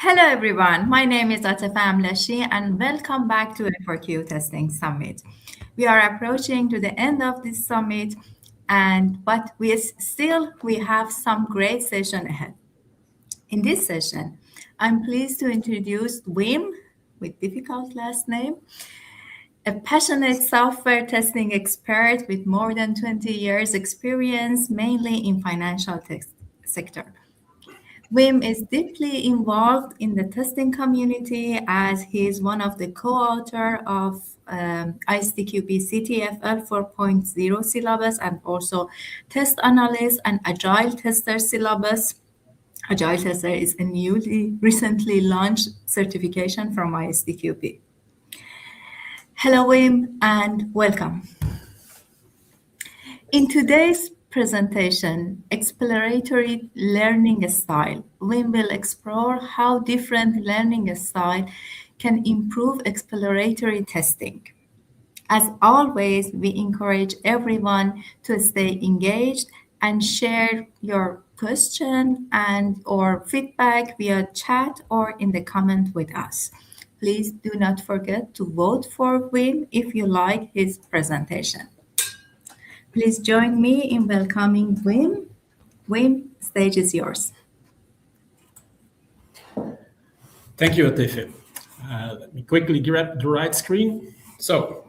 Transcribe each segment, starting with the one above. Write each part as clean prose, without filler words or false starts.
Hello everyone, my name is Atefa Amlashi and welcome back to A4Q Testing Summit. We are approaching to the end of this summit but we have some great session ahead. In this session, I'm pleased to introduce Wim, with difficult last name, a passionate software testing expert with more than 20 years experience, mainly in financial sector. Wim is deeply involved in the testing community as he is one of the co-author of ISTQB CTFL 4.0 syllabus and also test analyst and agile tester syllabus. Agile tester is a recently launched certification from ISTQB. Hello, Wim, and welcome. In today's presentation, Exploratory Learning Style, Wim will explore how different learning styles can improve exploratory testing. As always, we encourage everyone to stay engaged and share your question or feedback via chat or in the comment with us. Please do not forget to vote for Wim if you like his presentation. Please join me in welcoming Wim. Wim, stage is yours. Thank you, Atefa. Let me quickly grab the right screen. So,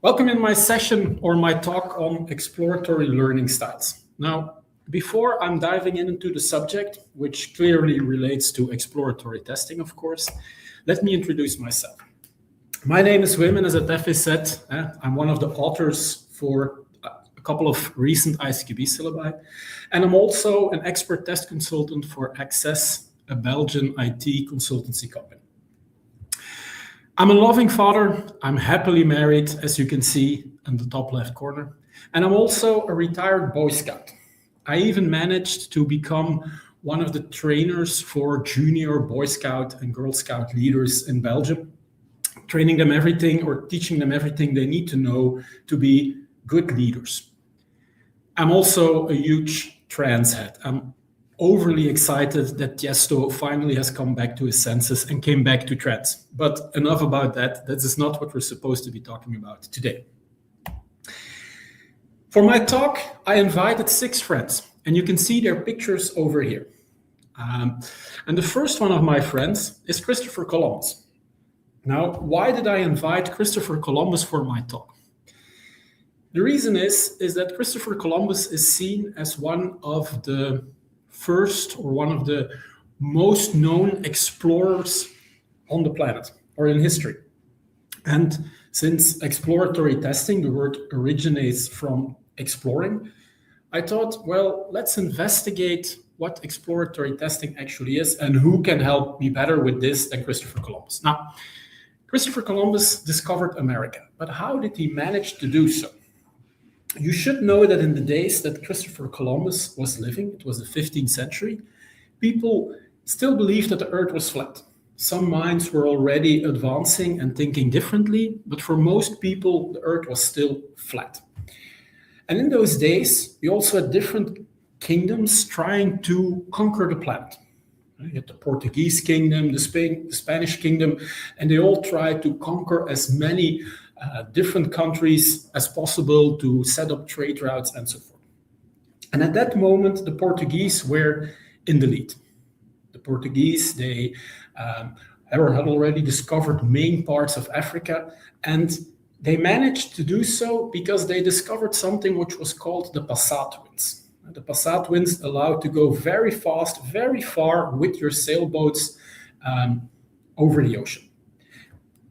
welcome in my session or my talk on exploratory learning styles. Now, before I'm diving into the subject, which clearly relates to exploratory testing, of course, let me introduce myself. My name is Wim, and as Atefa said, I'm one of the authors for a couple of recent ISTQB syllabi, and I'm also an expert test consultant for Access, a Belgian IT consultancy company. I'm a loving father. I'm happily married, as you can see in the top left corner, and I'm also a retired Boy Scout. I even managed to become one of the trainers for junior Boy Scout and Girl Scout leaders in Belgium, training them everything or teaching them everything they need to know to be good leaders. I'm also a huge trans head. I'm overly excited that Tiesto finally has come back to his senses and came back to trans. But enough about that. That is not what we're supposed to be talking about today. For my talk, I invited 6 friends, and you can see their pictures over here. And the first one of my friends is Christopher Columbus. Now, why did I invite Christopher Columbus for my talk? The reason is that Christopher Columbus is seen as one of the first or one of the most known explorers on the planet or in history. And since exploratory testing, the word originates from exploring, I thought, well, let's investigate what exploratory testing actually is and who can help me better with this than Christopher Columbus. Now, Christopher Columbus discovered America, but how did he manage to do so? You should know that in the days that Christopher Columbus was living, it was the 15th century, people still believed that the earth was flat. Some minds were already advancing and thinking differently, but for most people, the earth was still flat. And in those days, we also had different kingdoms trying to conquer the planet. You had the Portuguese kingdom, the Spanish kingdom, and they all tried to conquer as many different countries as possible to set up trade routes and so forth. And at that moment, the Portuguese were in the lead. The Portuguese, they had already discovered main parts of Africa, and they managed to do so because they discovered something which was called the passat winds. The passat winds allowed to go very fast, very far with your sailboats over the ocean.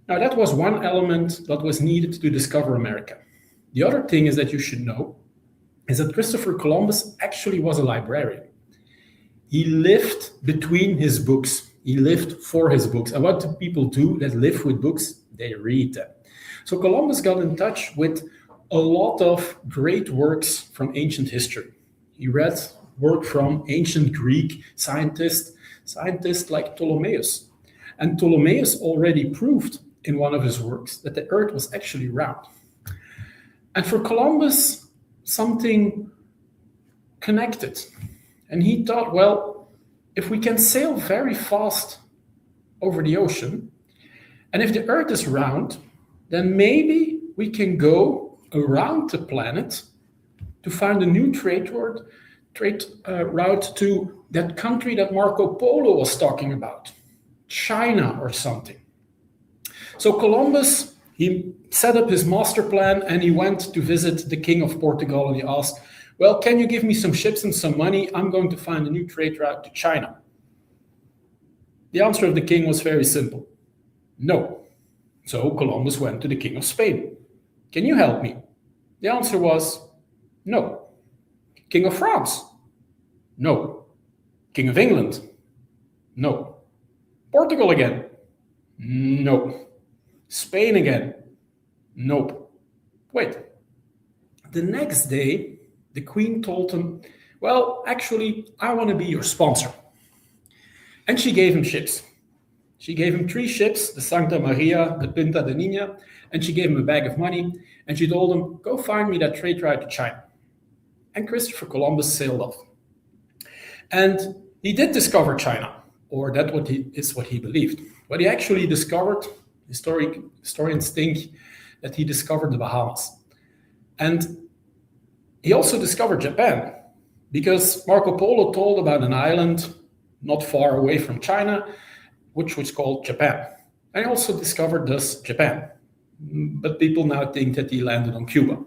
Now, that was one element that was needed to discover America. The other thing is that you should know is that Christopher Columbus actually was a librarian. He lived between his books. He lived for his books. And what do people do that live with books? They read them. So Columbus got in touch with a lot of great works from ancient history. He read work from ancient Greek scientists like Ptolemaeus. And Ptolemaeus already proved in one of his works that the earth was actually round. And for Columbus, something connected. And he thought, well, if we can sail very fast over the ocean. And if the Earth is round, then maybe we can go around the planet to find a new trade route to that country that Marco Polo was talking about, China or something. So Columbus, he set up his master plan and he went to visit the King of Portugal and he asked, well, can you give me some ships and some money? I'm going to find a new trade route to China. The answer of the king was very simple. No. So Columbus went to the King of Spain. Can you help me? The answer was no. King of France? No. King of England? No. Portugal again? No. Spain again? Nope. Wait. The next day, the queen told him, well, actually, I want to be your sponsor. And she gave him ships. She gave him 3 ships, the Santa Maria, the Pinta de Nina, and she gave him a bag of money, and she told him, go find me that trade route to China. And Christopher Columbus sailed off. And he did discover China, or that is what he believed. What he actually discovered, historians think that he discovered the Bahamas. And he also discovered Japan, because Marco Polo told about an island not far away from China, which was called Japan. And he also discovered thus Japan. But people now think that he landed on Cuba.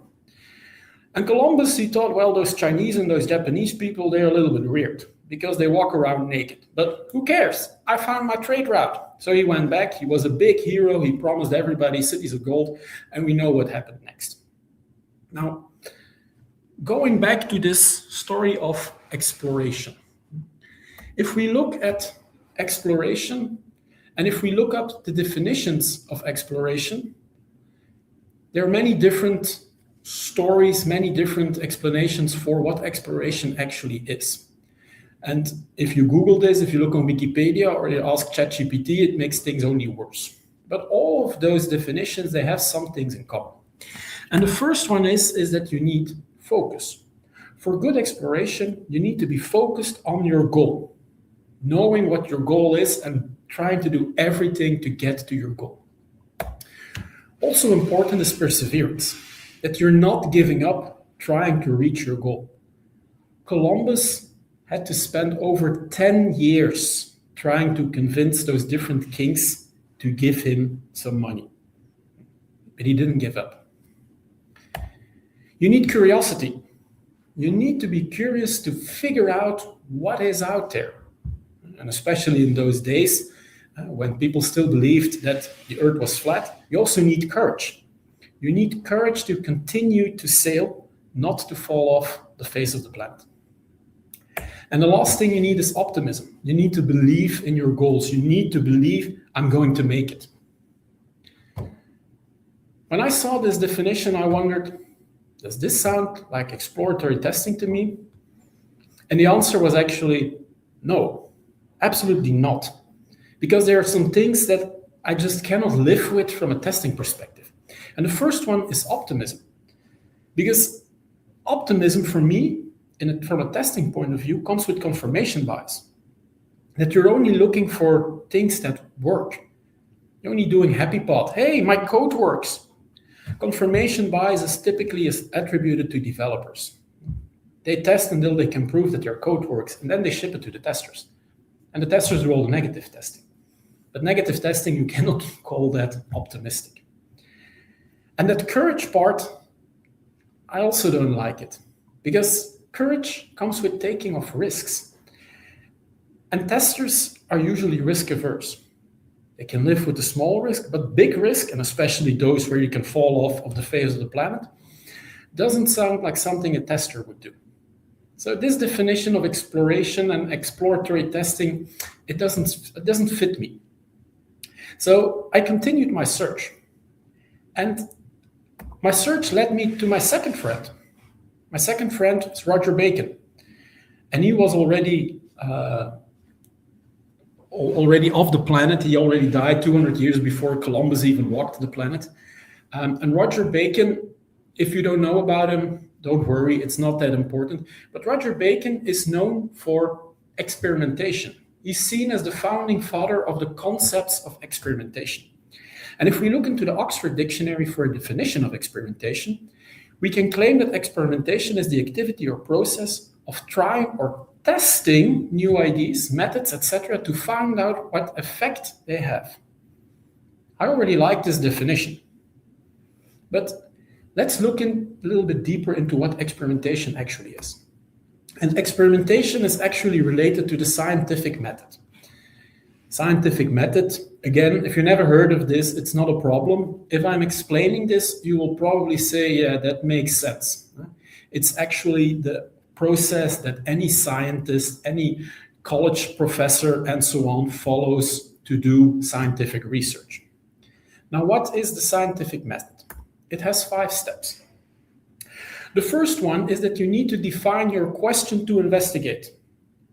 And Columbus, he thought, well, those Chinese and those Japanese people, they're a little bit weird because they walk around naked. But who cares? I found my trade route. So he went back. He was a big hero. He promised everybody cities of gold. And we know what happened next. Now, going back to this story of exploration. If we look at exploration, and if we look up the definitions of exploration, there are many different stories, many different explanations for what exploration actually is. And if you Google this, if you look on Wikipedia or you ask ChatGPT, it makes things only worse. But all of those definitions, they have some things in common. And the first one is that you need focus. For good exploration, you need to be focused on your goal, knowing what your goal is and trying to do everything to get to your goal. Also important is perseverance, that you're not giving up trying to reach your goal. Columbus had to spend over 10 years trying to convince those different kings to give him some money. But he didn't give up. You need curiosity. You need to be curious to figure out what is out there. And especially in those days, when people still believed that the earth was flat, you also need courage. You need courage to continue to sail, not to fall off the face of the planet. And the last thing you need is optimism. You need to believe in your goals. You need to believe, I'm going to make it. When I saw this definition, I wondered, does this sound like exploratory testing to me? And the answer was actually no, absolutely not. Because there are some things that I just cannot live with from a testing perspective. And the first one is optimism. Because optimism for me, from a testing point of view, comes with confirmation bias. That you're only looking for things that work. You're only doing happy path. Hey, my code works. Confirmation bias is typically attributed to developers. They test until they can prove that their code works, and then they ship it to the testers. And the testers do all the negative testing. But negative testing, you cannot call that optimistic. And that courage part, I also don't like it. Because courage comes with taking of risks. And testers are usually risk averse. They can live with a small risk, but big risk, and especially those where you can fall off of the face of the planet, doesn't sound like something a tester would do. So this definition of exploration and exploratory testing, it doesn't fit me. So I continued my search. And my search led me to my second friend. My second friend is Roger Bacon. And he was already off the planet. He already died 200 years before Columbus even walked the planet. And Roger Bacon, if you don't know about him, don't worry, it's not that important. But Roger Bacon is known for experimentation. He's seen as the founding father of the concepts of experimentation. And if we look into the Oxford Dictionary for a definition of experimentation, we can claim that experimentation is the activity or process of trying or testing new ideas, methods, etc., to find out what effect they have. I already like this definition, but let's look in a little bit deeper into what experimentation actually is. And experimentation is actually related to the scientific method. Scientific method, again, if you never heard of this, it's not a problem. If I'm explaining this, you will probably say, yeah, that makes sense. It's actually the process that any scientist, any college professor, and so on follows to do scientific research. Now, what is the scientific method? It has 5 steps. The first one is that you need to define your question to investigate.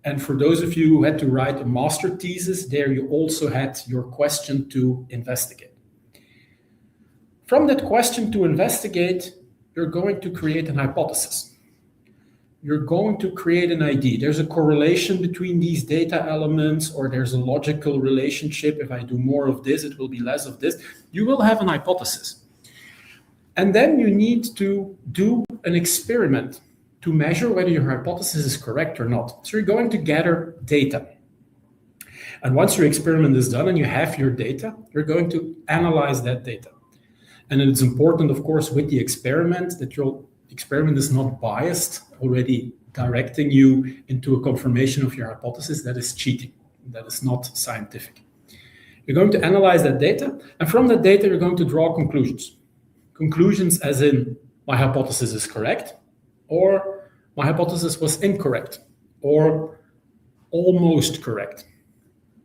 And for those of you who had to write a master thesis, there you also had your question to investigate. From that question to investigate, you're going to create an hypothesis. You're going to create an idea. There's a correlation between these data elements, or there's a logical relationship. If I do more of this, it will be less of this. You will have an hypothesis. And then you need to do an experiment to measure whether your hypothesis is correct or not. So you're going to gather data. And once your experiment is done and you have your data, you're going to analyze that data. And it's important, of course, with the experiment that your experiment is not biased, already directing you into a confirmation of your hypothesis. That is cheating. That is not scientific. You're going to analyze that data, and from that data, you're going to draw conclusions. Conclusions as in, my hypothesis is correct, or my hypothesis was incorrect, or almost correct.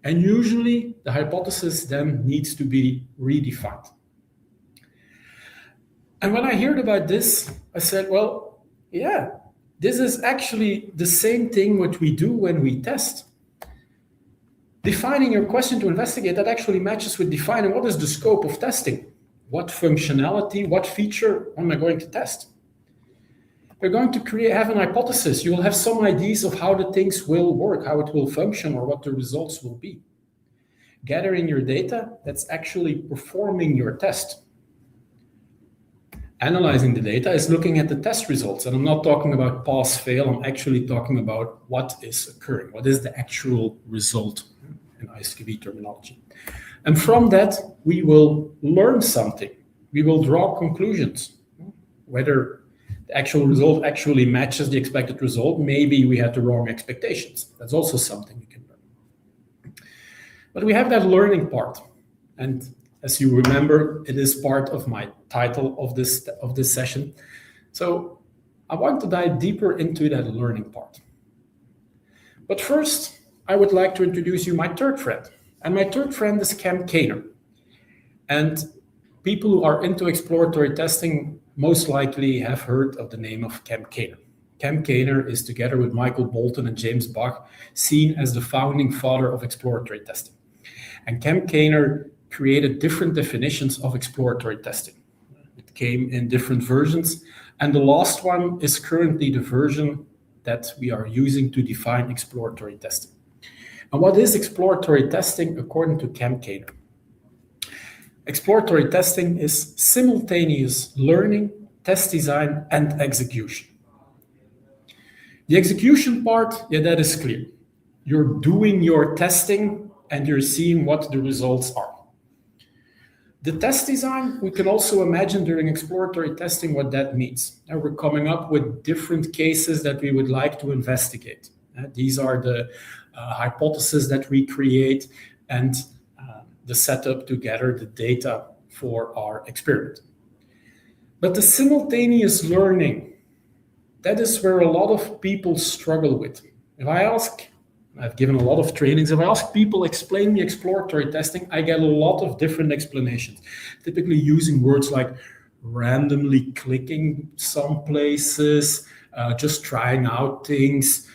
And usually the hypothesis then needs to be redefined. And when I heard about this, I said, well, yeah, this is actually the same thing what we do when we test. Defining your question to investigate, that actually matches with defining what is the scope of testing. What functionality, what feature am I going to test? You're going to have an hypothesis. You will have some ideas of how the things will work, how it will function, or what the results will be. Gathering your data, that's actually performing your test. Analyzing the data is looking at the test results. And I'm not talking about pass, fail. I'm actually talking about what is occurring. What is the actual result in ISQB terminology? And from that, we will learn something. We will draw conclusions. Whether the actual result actually matches the expected result, maybe we had the wrong expectations. That's also something you can learn. But we have that learning part. And as you remember, it is part of my title of this session. So I want to dive deeper into that learning part. But first, I would like to introduce you my third friend. And my third friend is Cam Kaner. And people who are into exploratory testing most likely have heard of the name of Cam Kaner. Cam Kaner is, together with Michael Bolton and James Bach, seen as the founding father of exploratory testing. And Cam Kaner created different definitions of exploratory testing. It came in different versions, and the last one is currently the version that we are using to define exploratory testing. And what is exploratory testing according to Cam Kaner? Exploratory testing is simultaneous learning, test design, and execution. The execution part, yeah, that is clear. You're doing your testing and you're seeing what the results are. The test design, we can also imagine during exploratory testing what that means. And we're coming up with different cases that we would like to investigate. These are the hypotheses that we create and the setup to gather the data for our experiment. But the simultaneous learning, that is where a lot of people struggle with. If I ask, I've given a lot of trainings, if I ask people explain me exploratory testing, I get a lot of different explanations, typically using words like randomly clicking some places, just trying out things,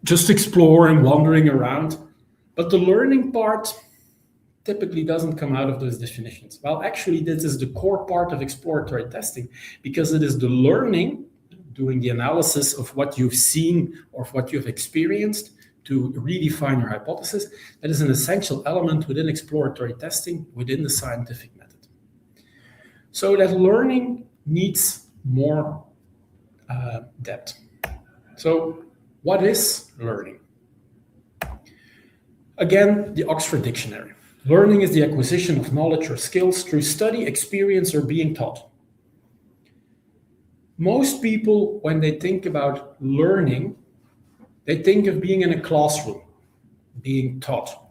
just exploring, wandering around. But the learning part typically doesn't come out of those definitions. Well, actually, this is the core part of exploratory testing, because it is the learning, doing the analysis of what you've seen or what you've experienced, to redefine your hypothesis. That is an essential element within exploratory testing, within the scientific method. So that learning needs more depth. So what is learning? Again, the Oxford Dictionary. Learning is the acquisition of knowledge or skills through study, experience, or being taught. Most people, when they think about learning, they think of being in a classroom, being taught.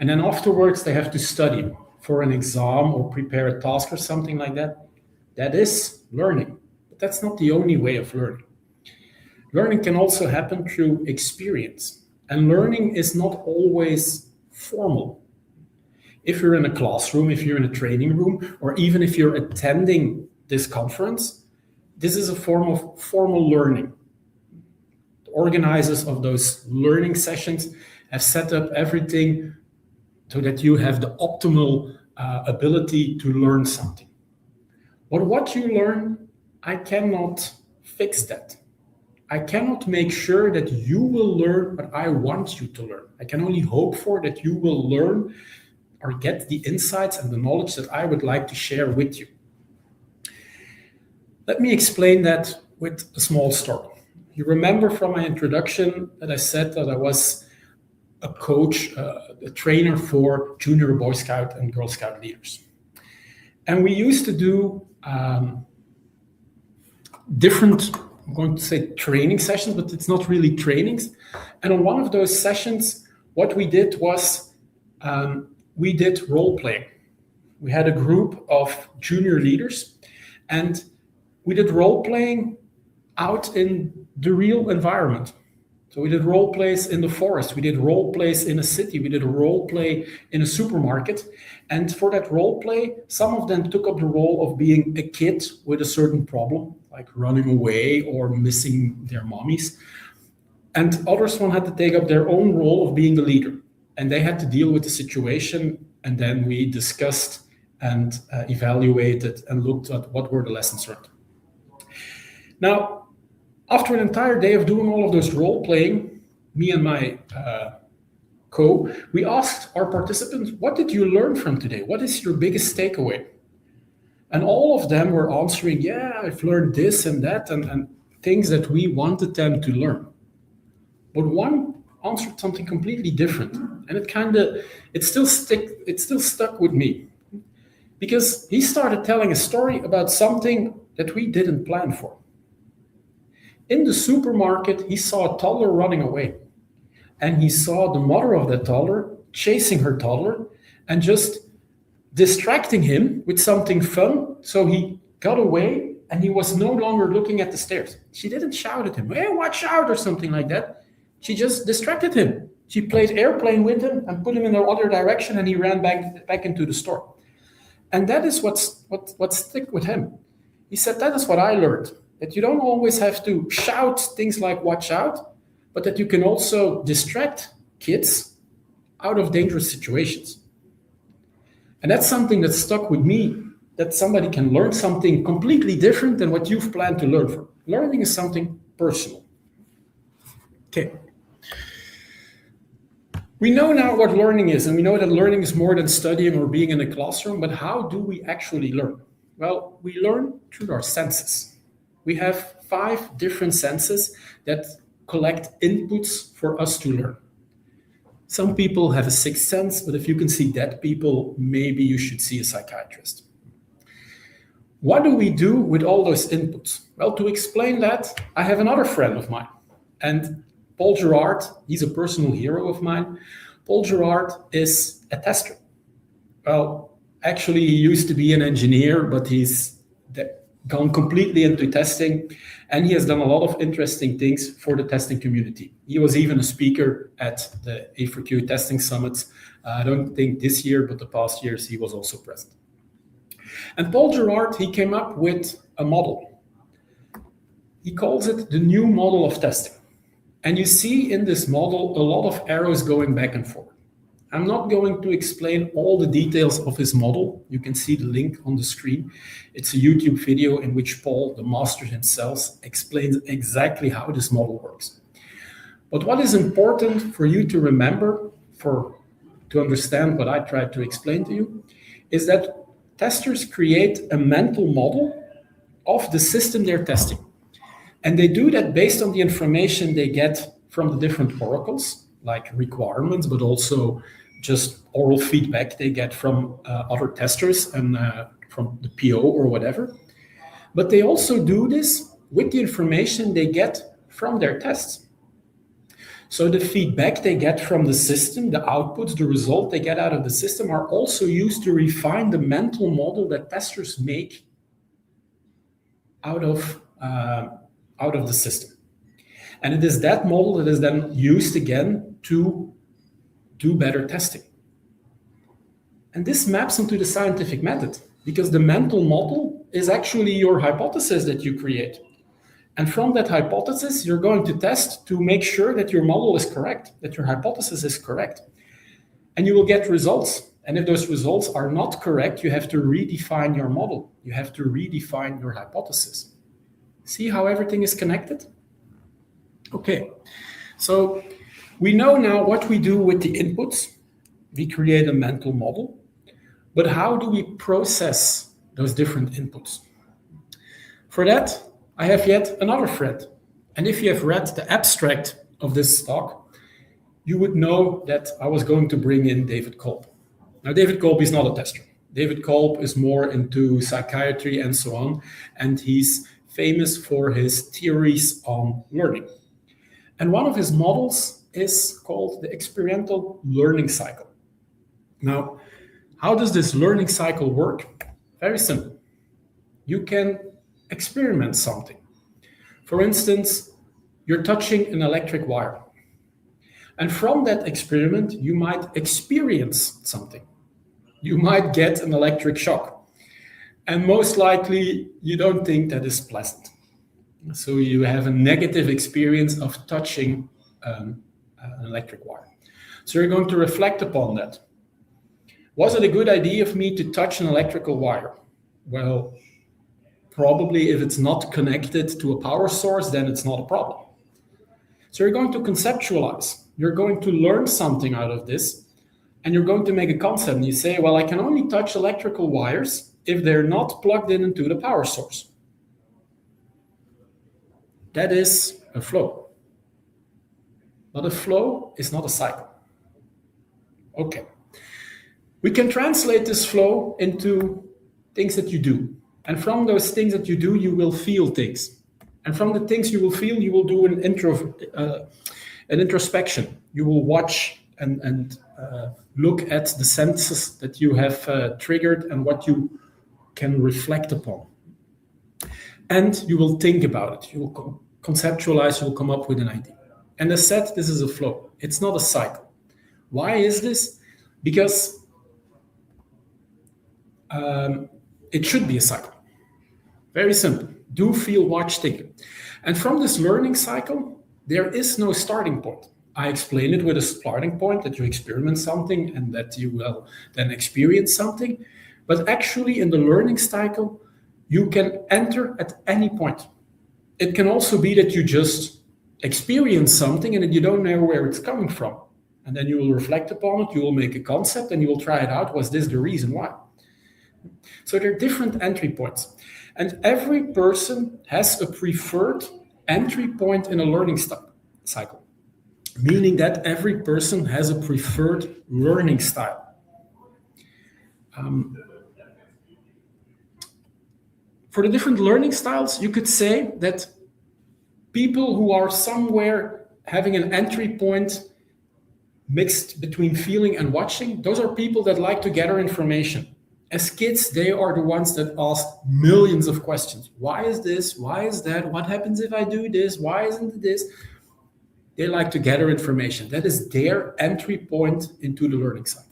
And then afterwards, they have to study for an exam or prepare a task or something like that. That is learning. But that's not the only way of learning. Learning can also happen through experience. And learning is not always formal. If you're in a classroom, if you're in a training room, or even if you're attending this conference, this is a form of formal learning. The organizers of those learning sessions have set up everything so that you have the optimal ability to learn something. But what you learn, I cannot fix that. I cannot make sure that you will learn what I want you to learn. I can only hope for that you will learn or get the insights and the knowledge that I would like to share with you. Let me explain that with a small story. You remember from my introduction that I said that I was a coach, a trainer for junior Boy Scout and Girl Scout leaders. And we used to do different, I'm going to say training sessions, but it's not really trainings. And on one of those sessions, what we did was we did role playing. We had a group of junior leaders and we did role playing out in the real environment. So we did role plays in the forest, we did role plays in a city, we did a role play in a supermarket. And for that role play, some of them took up the role of being a kid with a certain problem, like running away or missing their mommies. And others one had to take up their own role of being the leader. And they had to deal with the situation. And then we discussed and evaluated and looked at what were the lessons learned. Now, after an entire day of doing all of those role playing, me and my we asked our participants, what did you learn from today? What is your biggest takeaway? And all of them were answering, yeah, I've learned this and that, and things that we wanted them to learn. But one answered something completely different. And it still stuck with me. Because he started telling a story about something that we didn't plan for. In the supermarket, he saw a toddler running away. And he saw the mother of that toddler chasing her toddler and just distracting him with something fun. So he got away and he was no longer looking at the stairs. She didn't shout at him, hey, watch out, or something like that. She just distracted him. She played airplane with him and put him in the other direction, and he ran back into the store. And that is what stick with him. He said, that is what I learned, that you don't always have to shout things like watch out, but that you can also distract kids out of dangerous situations. And that's something that stuck with me, that somebody can learn something completely different than what you've planned to learn from. Learning is something personal. Okay. We know now what learning is, and we know that learning is more than studying or being in a classroom, but how do we actually learn? Well, we learn through our senses. We have 5 different senses that collect inputs for us to learn. Some people have a 6th sense, but if you can see dead people, maybe you should see a psychiatrist. What do we do with all those inputs? Well, to explain that, I have another friend of mine. And Paul Gerard, he's a personal hero of mine. Paul Gerard is a tester. Well, actually, he used to be an engineer, but he's gone completely into testing. And he has done a lot of interesting things for the testing community. He was even a speaker at the A4Q Testing Summit. I don't think this year, but the past years, he was also present. And Paul Gerard, he came up with a model. He calls it the new model of testing. And you see in this model a lot of arrows going back and forth. I'm not going to explain all the details of his model. You can see the link on the screen. It's a YouTube video in which Paul, the master himself, explains exactly how this model works. But what is important for you to remember, to understand what I tried to explain to you, is that testers create a mental model of the system they're testing. And they do that based on the information they get from the different oracles, like requirements, but also just oral feedback they get from other testers and from the PO or whatever. But they also do this with the information they get from their tests. So the feedback they get from the system, the outputs, the result they get out of the system are also used to refine the mental model that testers make out of the system. And it is that model that is then used again to do better testing. And this maps into the scientific method, because the mental model is actually your hypothesis that you create. And from that hypothesis, you're going to test to make sure that your model is correct, that your hypothesis is correct. And you will get results. And if those results are not correct, you have to redefine your model. You have to redefine your hypothesis. See how everything is connected? Okay, so we know now what we do with the inputs. We create a mental model. But how do we process those different inputs? For that, I have yet another friend. And if you have read the abstract of this talk, you would know that I was going to bring in David Kolb. Now, David Kolb is not a tester. David Kolb is more into psychiatry and so on, and he's famous for his theories on learning. And one of his models is called the experiential learning cycle. Now, how does this learning cycle work? Very simple. You can experiment something. For instance, you're touching an electric wire. And from that experiment, you might experience something. You might get an electric shock. And most likely, you don't think that is pleasant. So you have a negative experience of touching an electric wire. So you're going to reflect upon that. Was it a good idea of me to touch an electrical wire? Well, probably if it's not connected to a power source, then it's not a problem. So you're going to conceptualize. You're going to learn something out of this, and you're going to make a concept. And you say, well, I can only touch electrical wires if they're not plugged in into the power source. That is a flow. But a flow is not a cycle. Okay. We can translate this flow into things that you do. And from those things that you do, you will feel things. And from the things you will feel, you will do an introspection. You will watch and look at the senses that you have triggered and what you can reflect upon. And you will think about it. You will conceptualize, you will come up with an idea. And as said, this is a flow. It's not a cycle. Why is this? Because it should be a cycle. Very simple. Do, feel, watch, think. And from this learning cycle, there is no starting point. I explain it with a starting point that you experiment something and that you will then experience something. But actually in the learning cycle, you can enter at any point. It can also be that you just experience something and that you don't know where it's coming from. And then you will reflect upon it, you will make a concept and you will try it out. Was this the reason why? So there are different entry points. And every person has a preferred entry point in a learning cycle, meaning that every person has a preferred learning style. For the different learning styles, you could say that people who are somewhere having an entry point mixed between feeling and watching, those are people that like to gather information. As kids, they are the ones that ask millions of questions. Why is this? Why is that? What happens if I do this? Why isn't this? They like to gather information. That is their entry point into the learning cycle.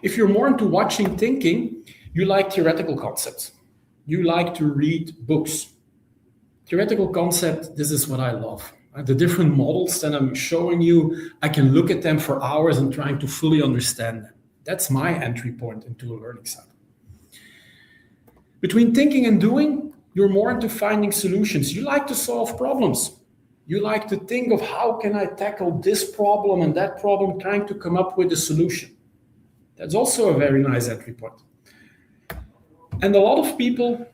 If you're more into watching, thinking, you like theoretical concepts. You like to read books. Theoretical concept, this is what I love. The different models that I'm showing you, I can look at them for hours and trying to fully understand them. That's my entry point into a learning cycle. Between thinking and doing, you're more into finding solutions. You like to solve problems. You like to think of how can I tackle this problem and that problem, trying to come up with a solution. That's also a very nice entry point. And a lot of people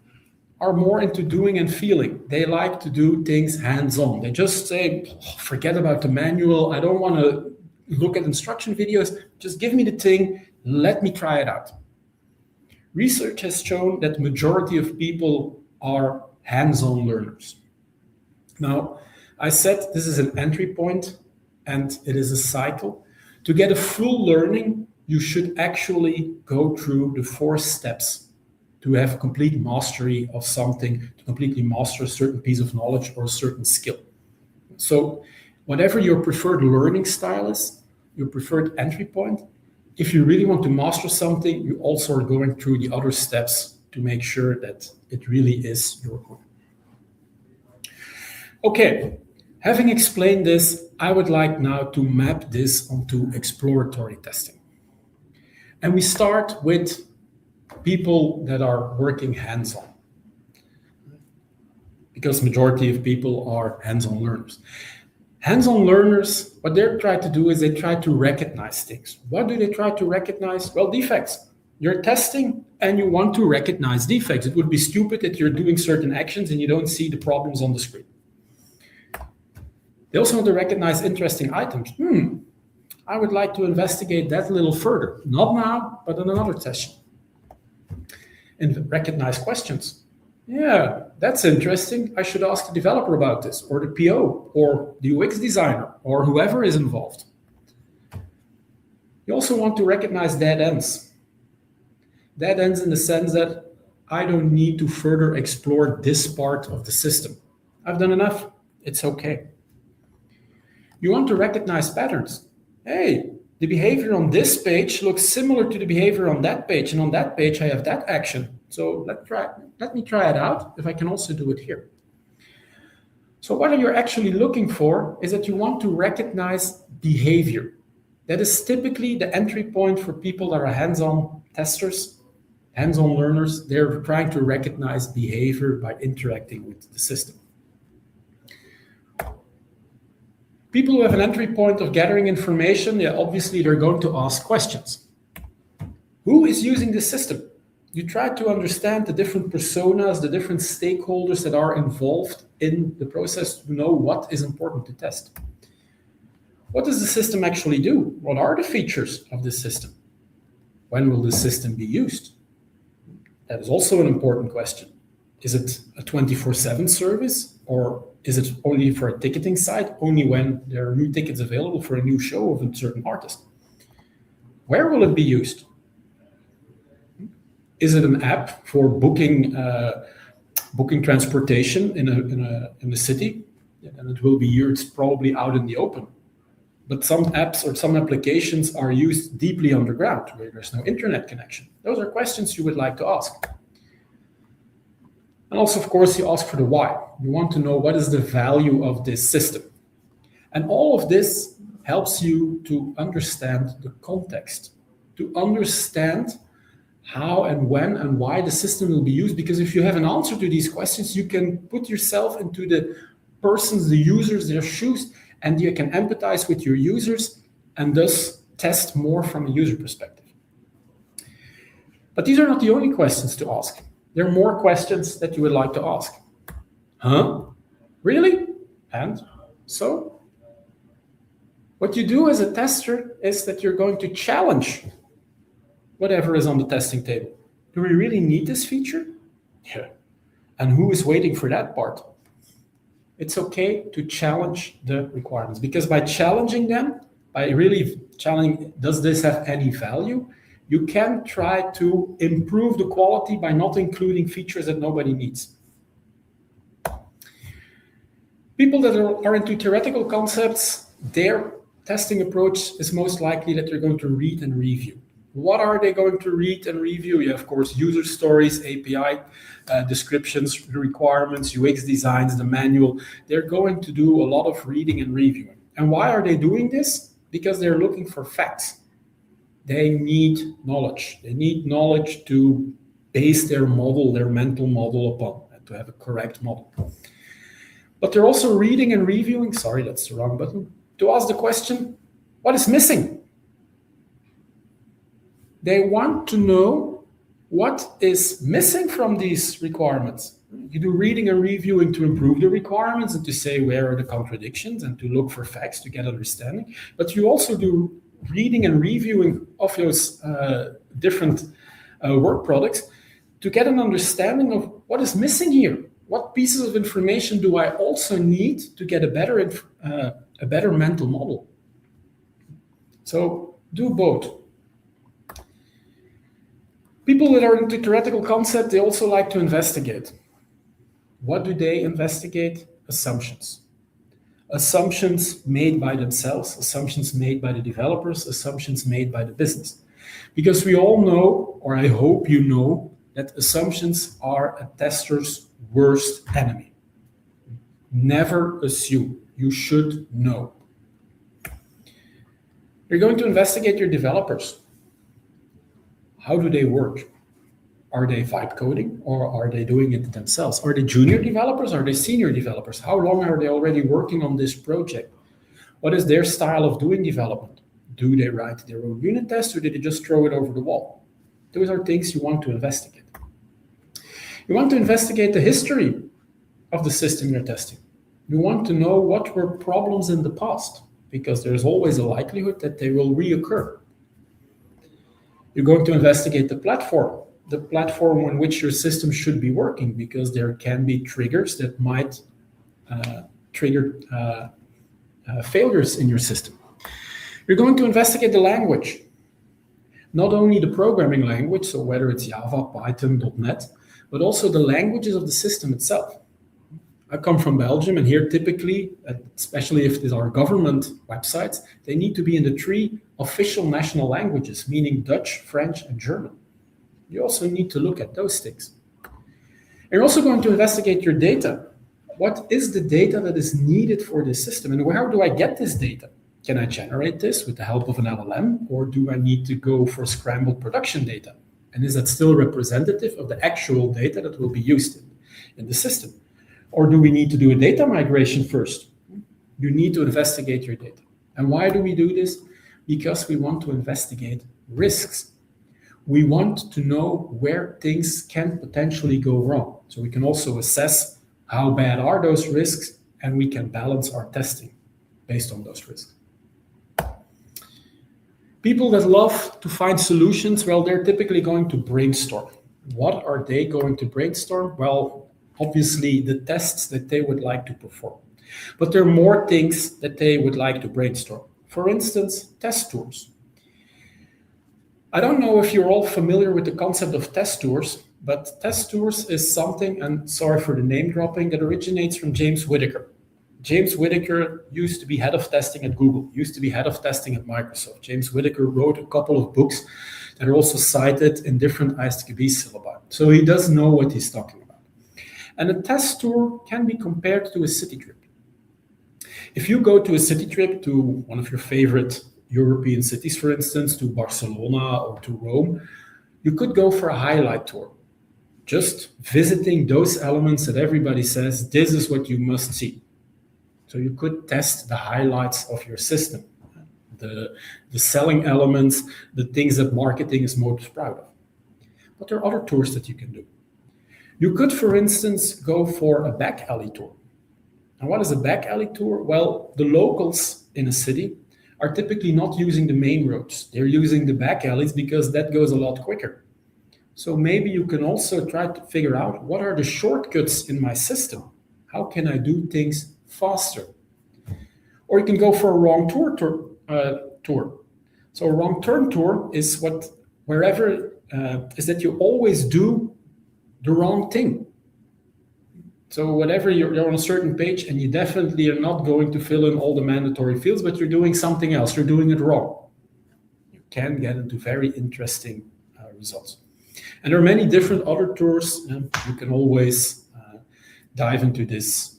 are more into doing and feeling. They like to do things hands-on. They just say, forget about the manual. I don't want to look at instruction videos. Just give me the thing. Let me try it out. Research has shown that the majority of people are hands-on learners. Now, I said this is an entry point and it is a cycle. To get a full learning, you should actually go through the 4 steps to have complete mastery of something, to completely master a certain piece of knowledge or a certain skill. So whatever your preferred learning style is, your preferred entry point, if you really want to master something, you also are going through the other steps to make sure that it really is your own. Okay, having explained this, I would like now to map this onto exploratory testing. And we start with people that are working hands-on, because majority of people are hands-on learners. Hands-on learners, what they try to do is they try to recognize things. What do they try to recognize? Well, defects. You're testing and you want to recognize defects. It would be stupid that you're doing certain actions and you don't see the problems on the screen. They also want to recognize interesting items. I would like to investigate that a little further. Not now, but in another session. And recognize questions. Yeah, that's interesting. I should ask the developer about this, or the PO, or the UX designer, or whoever is involved. You also want to recognize dead ends. Dead ends in the sense that I don't need to further explore this part of the system. I've done enough. It's okay. You want to recognize patterns. Hey, the behavior on this page looks similar to the behavior on that page, and on that page I have that action. So let me try it out if I can also do it here. So what you're actually looking for is that you want to recognize behavior. That is typically the entry point for people that are hands-on testers, hands-on learners. They're trying to recognize behavior by interacting with the system. People who have an entry point of gathering information, obviously they're going to ask questions. Who is using the system? You try to understand the different personas, the different stakeholders that are involved in the process to know what is important to test. What does the system actually do? What are the features of this system? When will this system be used? That is also an important question. Is it a 24/7 service, or is it only for a ticketing site, only when there are new tickets available for a new show of a certain artist? Where will it be used? Is it an app for booking transportation in a city? And it will be used probably out in the open. But some apps or some applications are used deeply underground where there's no internet connection. Those are questions you would like to ask. And also, of course, you ask for the why. You want to know what is the value of this system. And all of this helps you to understand the context, to understand how and when and why the system will be used. Because if you have an answer to these questions, you can put yourself into the persons, the users, their shoes, and you can empathize with your users and thus test more from a user perspective. But these are not the only questions to ask. There are more questions that you would like to ask. Huh? Really? And so? What you do as a tester is that you're going to challenge whatever is on the testing table. Do we really need this feature? Yeah. And who is waiting for that part? It's okay to challenge the requirements, because by challenging them, by really challenging, does this have any value? You can try to improve the quality by not including features that nobody needs. People that are into theoretical concepts, their testing approach is most likely that they're going to read and review. What are they going to read and review? Yeah, of course, user stories, API descriptions, requirements, UX designs, the manual. They're going to do a lot of reading and reviewing. And why are they doing this? Because they're looking for facts. They need knowledge. They need knowledge to base their model, their mental model upon, and to have a correct model. But they're also reading and reviewing, sorry, that's the wrong button, to ask the question, what is missing? They want to know what is missing from these requirements. You do reading and reviewing to improve the requirements and to say where are the contradictions and to look for facts to get understanding. But you also do reading and reviewing of those different work products to get an understanding of what is missing here. What pieces of information do I also need to get a better mental model? So do both. People that are into theoretical concept, they also like to investigate. What do they investigate? Assumptions. Assumptions made by themselves, assumptions made by the developers, assumptions made by the business. Because we all know, or I hope you know, that assumptions are a tester's worst enemy. Never assume. You should know. You're going to investigate your developers. How do they work? Are they vibe coding or are they doing it themselves? Are they junior developers? Are they senior developers? How long are they already working on this project? What is their style of doing development? Do they write their own unit tests or did they just throw it over the wall? Those are things you want to investigate. You want to investigate the history of the system you're testing. You want to know what were problems in the past, because there's always a likelihood that they will reoccur. You're going to investigate the platform on which your system should be working, because there can be triggers that might trigger failures in your system. You're going to investigate the language, not only the programming language, so whether it's Java, Python, .NET, but also the languages of the system itself. I come from Belgium, and here typically, especially if these are government websites, they need to be in the 3 official national languages, meaning Dutch, French, and German. You also need to look at those things. And you're also going to investigate your data. What is the data that is needed for this system, and where do I get this data? Can I generate this with the help of an LLM, or do I need to go for scrambled production data? And is that still representative of the actual data that will be used in the system? Or do we need to do a data migration first? You need to investigate your data. And why do we do this? Because we want to investigate risks. We want to know where things can potentially go wrong. So we can also assess how bad are those risks, and we can balance our testing based on those risks. People that love to find solutions, well, they're typically going to brainstorm. What are they going to brainstorm? Well, obviously the tests that they would like to perform. But there are more things that they would like to brainstorm. For instance, test tours. I don't know if you're all familiar with the concept of test tours, but test tours is something, and sorry for the name dropping, that originates from James Whittaker. James Whittaker used to be head of testing at Google, used to be head of testing at Microsoft. James Whittaker wrote a couple of books that are also cited in different ISTQB syllabi. So he does know what he's talking about. And a test tour can be compared to a city trip. If you go to a city trip to one of your favorite European cities, for instance, to Barcelona or to Rome, you could go for a highlight tour, just visiting those elements that everybody says, this is what you must see. So you could test the highlights of your system, the selling elements, the things that marketing is most proud of. But there are other tours that you can do. You could, for instance, go for a back alley tour. And what is a back alley tour? Well, the locals in a city are typically not using the main roads. They're using the back alleys because that goes a lot quicker. So maybe you can also try to figure out, what are the shortcuts in my system? How can I do things faster? Or you can go for a wrong tour. So a wrong turn tour is is that you always do the wrong thing. So whatever you're on a certain page, and you definitely are not going to fill in all the mandatory fields, but you're doing something else. You're doing it wrong. You can get into very interesting results. And there are many different other tours. You can always dive into this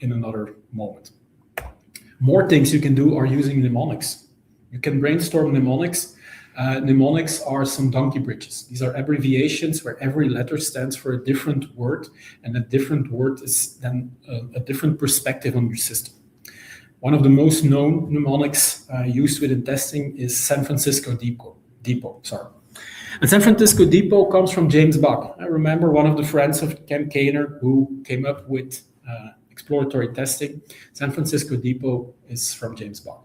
in another moment. More things you can do are using mnemonics. You can brainstorm mnemonics Mnemonics are some donkey bridges. These are abbreviations where every letter stands for a different word, and that different word is then a different perspective on your system. One of the most known mnemonics used within testing is San Francisco Depot. And San Francisco Depot comes from James Buck. I remember one of the friends of Ken Kainer who came up with exploratory testing. San Francisco Depot is from James Buck.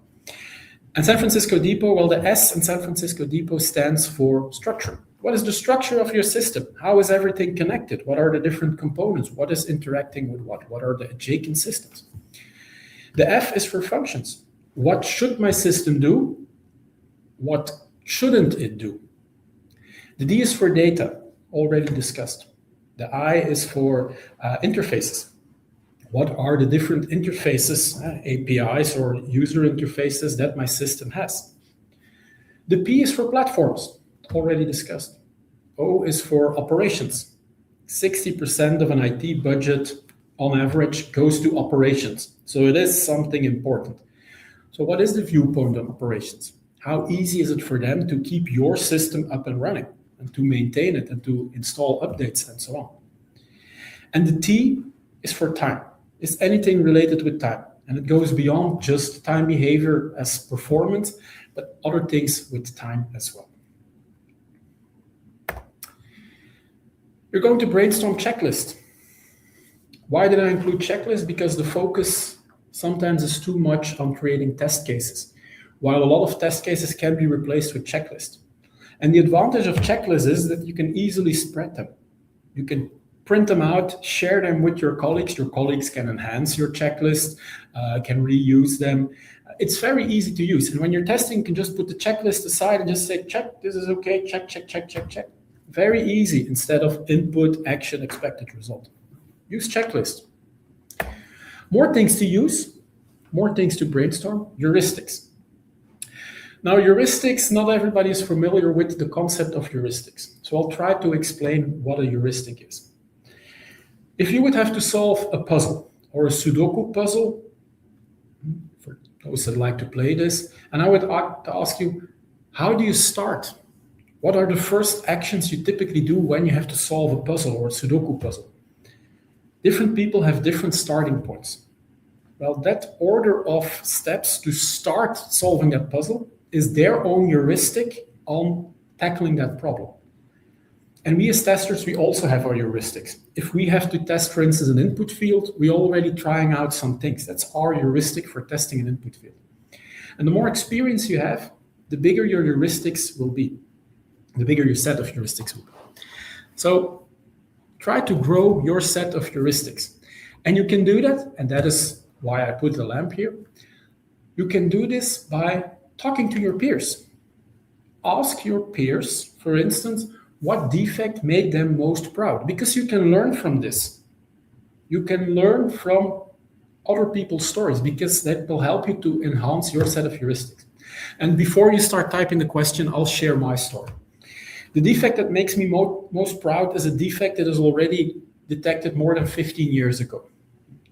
And San Francisco Depot, well, the S in San Francisco Depot stands for structure. What is the structure of your system? How is everything connected? What are the different components? What is interacting with what? What are the adjacent systems? The F is for functions. What should my system do? What shouldn't it do? The D is for data, already discussed. The I is for interfaces. What are the different interfaces, APIs or user interfaces that my system has? The P is for platforms, already discussed. O is for operations. 60% of an IT budget on average goes to operations. So it is something important. So what is the viewpoint on operations? How easy is it for them to keep your system up and running and to maintain it and to install updates and so on? And the T is for time. Is anything related with time? And it goes beyond just time behavior as performance, but other things with time as well. You're going to brainstorm checklist. Why did I include checklist? Because the focus sometimes is too much on creating test cases, while a lot of test cases can be replaced with checklist. And the advantage of checklists is that you can easily spread them. You can print them out, share them with your colleagues. Your colleagues can enhance your checklist, can reuse them. It's very easy to use. And when you're testing, you can just put the checklist aside and just say, check, this is okay, check, check, check, check, check. Very easy instead of input, action, expected result. Use checklist. More things to use, more things to brainstorm, heuristics. Now, heuristics, not everybody is familiar with the concept of heuristics. So I'll try to explain what a heuristic is. If you would have to solve a puzzle or a Sudoku puzzle, for those that like to play this, and I would ask you, how do you start? What are the first actions you typically do when you have to solve a puzzle or a Sudoku puzzle? Different people have different starting points. Well, that order of steps to start solving that puzzle is their own heuristic on tackling that problem. And we as testers, we also have our heuristics. If we have to test, for instance, an input field, we're already trying out some things. That's our heuristic for testing an input field. And the more experience you have, the bigger your heuristics will be, the bigger your set of heuristics will be. So try to grow your set of heuristics. And you can do that, and that is why I put the lamp here. You can do this by talking to your peers. Ask your peers, for instance, what defect made them most proud, because you can learn from this. You can learn from other people's stories because that will help you to enhance your set of heuristics. And before you start typing the question, I'll share my story. The defect that makes me most proud is a defect that is already detected more than 15 years ago.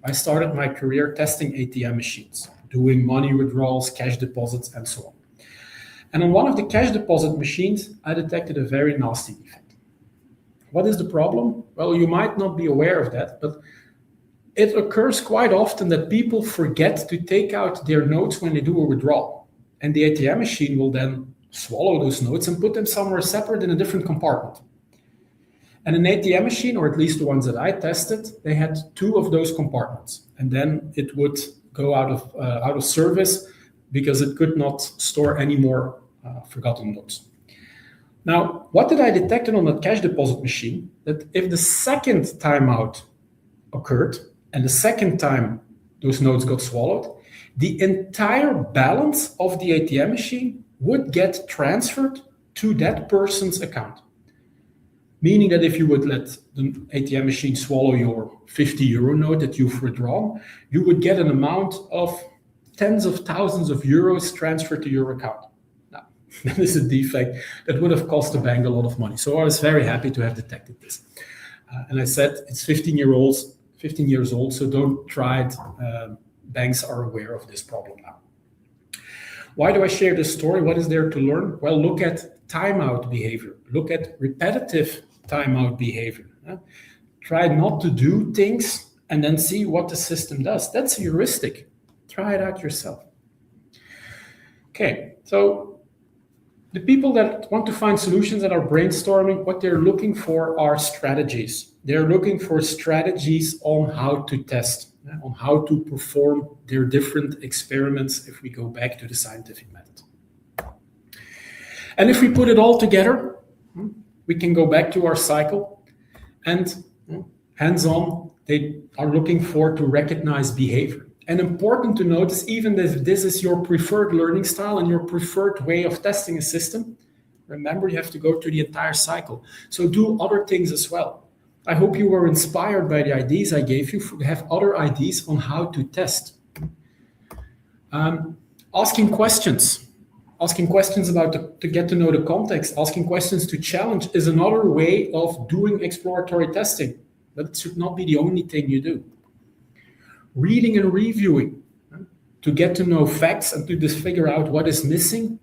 I started my career testing ATM machines, doing money withdrawals, cash deposits, and so on. And on one of the cash deposit machines, I detected a very nasty defect. What is the problem? Well, you might not be aware of that, but it occurs quite often that people forget to take out their notes when they do a withdrawal. And the ATM machine will then swallow those notes and put them somewhere separate in a different compartment. And an ATM machine, or at least the ones that I tested, they had 2 of those compartments. And then it would go out of service because it could not store any more forgotten notes. Now, what did I detect on that cash deposit machine? That if the second timeout occurred and the second time those notes got swallowed, the entire balance of the ATM machine would get transferred to that person's account. Meaning that if you would let the ATM machine swallow your 50 euro note that you've withdrawn, you would get an amount of tens of thousands of euros transferred to your account. Now, that is a defect that would have cost the bank a lot of money. So I was very happy to have detected this. And I said, it's 15 years old, so don't try it. Banks are aware of this problem now. Why do I share this story? What is there to learn? Well, look at timeout behavior. Look at repetitive timeout behavior. Try not to do things and then see what the system does. That's a heuristic. Try it out yourself. Okay, so the people that want to find solutions that are brainstorming, what they're looking for are strategies. They're looking for strategies on how to test, on how to perform their different experiments if we go back to the scientific method. And if we put it all together, we can go back to our cycle and hands-on, they are looking for to recognize behavior. And important to notice, even if this is your preferred learning style and your preferred way of testing a system, remember you have to go through the entire cycle. So do other things as well. I hope you were inspired by the ideas I gave you. Have other ideas on how to test. Asking questions about to get to know the context. Asking questions to challenge is another way of doing exploratory testing. But it should not be the only thing you do. Reading and reviewing to get to know facts and to just figure out what is missing.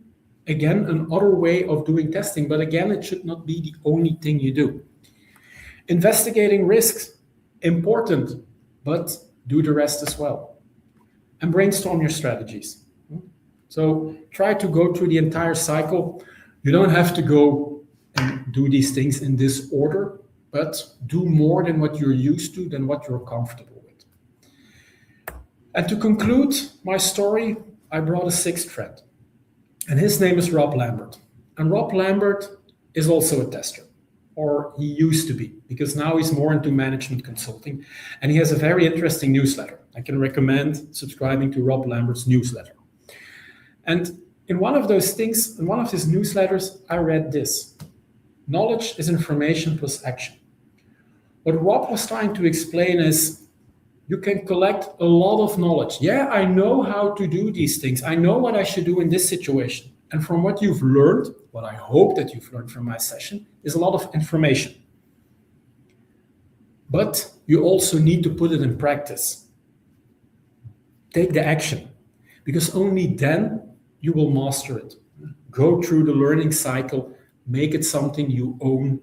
Again, another way of doing testing, but again, it should not be the only thing you do. Investigating risks, important, but do the rest as well. And brainstorm your strategies. So try to go through the entire cycle. You don't have to go and do these things in this order, but do more than what you're used to, than what you're comfortable with. And to conclude my story, I brought a sixth friend. And his name is Rob Lambert. And Rob Lambert is also a tester, or he used to be, because now he's more into management consulting. And he has a very interesting newsletter. I can recommend subscribing to Rob Lambert's newsletter. And in one of those things, in one of his newsletters, I read this: knowledge is information plus action. What Rob was trying to explain is, you can collect a lot of knowledge. Yeah, I know how to do these things. I know what I should do in this situation. And from what you've learned, what I hope that you've learned from my session, is a lot of information. But you also need to put it in practice. Take the action, because only then you will master it. Go through the learning cycle, make it something you own,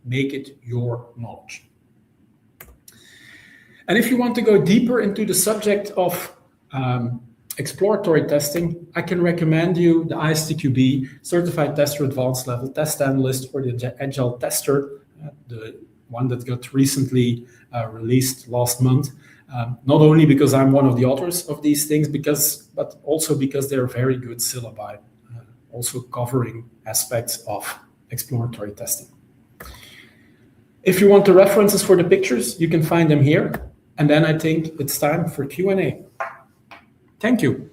make it your knowledge. And if you want to go deeper into the subject of exploratory testing, I can recommend you the ISTQB Certified Tester Advanced Level Test Analyst, or the Agile Tester, the one that got recently released last month. Not only because I'm one of the authors of these things, but also because they're very good syllabi, also covering aspects of exploratory testing. If you want the references for the pictures, you can find them here. And then I think it's time for Q&A. Thank you.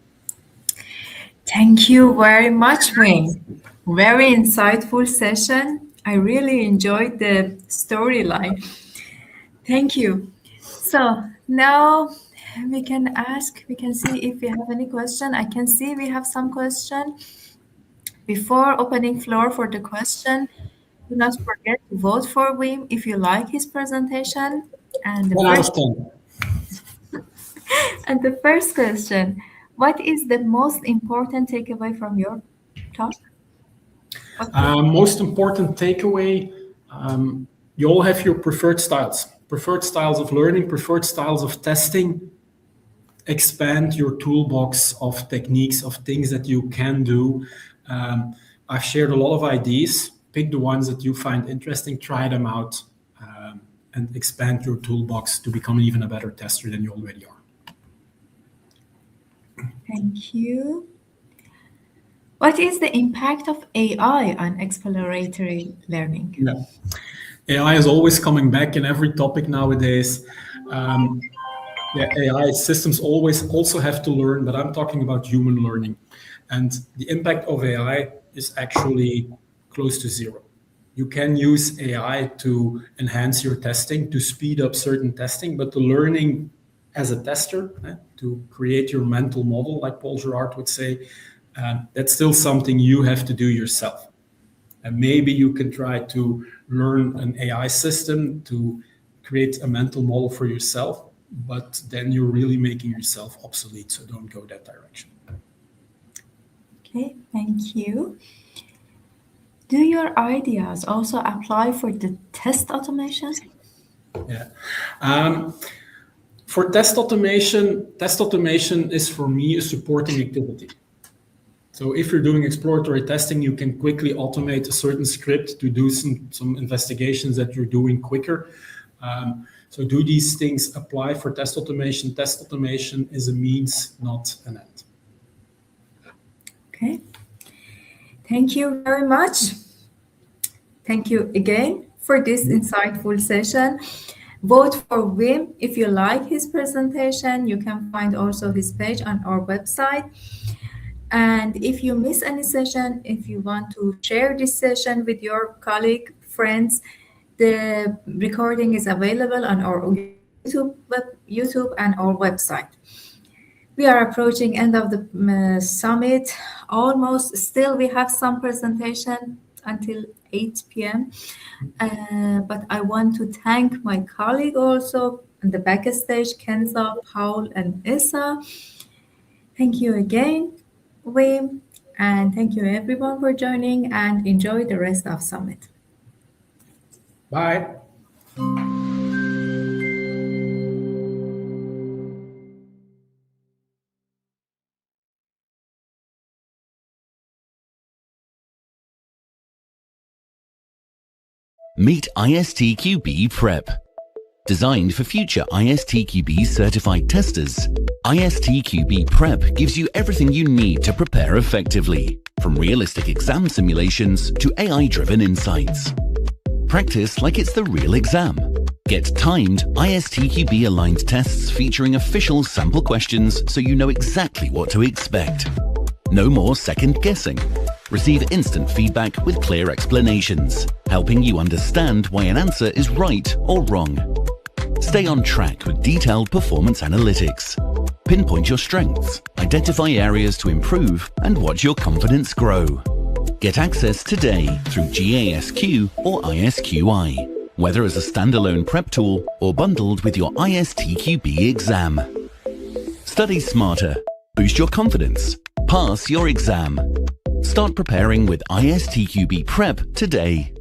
Thank you very much, Wim. Very insightful session. I really enjoyed the storyline. Thank you. So now we can see if we have any question. I can see we have some question. Before opening floor for the question, do not forget to vote for Wim if you like his presentation. And the first question, what is the most important takeaway from your talk? Most important takeaway, you all have your preferred styles of learning, preferred styles of testing. Expand your toolbox of techniques, of things that you can do. I've shared a lot of ideas. Pick the ones that you find interesting, try them out, and expand your toolbox to become even a better tester than you already are. Thank you. What is the impact of AI on exploratory learning? Yeah. AI is always coming back in every topic nowadays. AI systems always also have to learn, but I'm talking about human learning. And the impact of AI is actually close to zero. You can use AI to enhance your testing, to speed up certain testing, but the learning as a tester, to create your mental model, like Paul Girard would say, that's still something you have to do yourself. And maybe you can try to learn an AI system to create a mental model for yourself, but then you're really making yourself obsolete, so don't go that direction. Okay, thank you. Do your ideas also apply for the test automation? Yeah. For test automation is for me a supporting activity. So if you're doing exploratory testing, you can quickly automate a certain script to do some investigations that you're doing quicker. So do these things apply for test automation? Test automation is a means, not an end. Okay. Thank you very much. Thank you again for this insightful session. Vote for Wim if you like his presentation. You can find also his page on our website. And if you miss any session, if you want to share this session with your colleague, friends, the recording is available on our YouTube and our website. We are approaching end of the summit. Almost still we have some presentation until 8 p.m. But I want to thank my colleague also on the backstage, Kenza, Paul, and Issa. Thank you again, Wim, and thank you everyone for joining, and enjoy the rest of summit. Bye. Meet ISTQB Prep. Designed for future ISTQB certified testers, ISTQB Prep gives you everything you need to prepare effectively, from realistic exam simulations to AI-driven insights. Practice like it's the real exam. Get timed ISTQB-aligned tests featuring official sample questions so you know exactly what to expect. No more second guessing. Receive instant feedback with clear explanations, helping you understand why an answer is right or wrong. Stay on track with detailed performance analytics. Pinpoint your strengths, identify areas to improve, and watch your confidence grow. Get access today through GASQ or ISQI, whether as a standalone prep tool or bundled with your ISTQB exam. Study smarter, boost your confidence, pass your exam. Start preparing with ISTQB Prep today.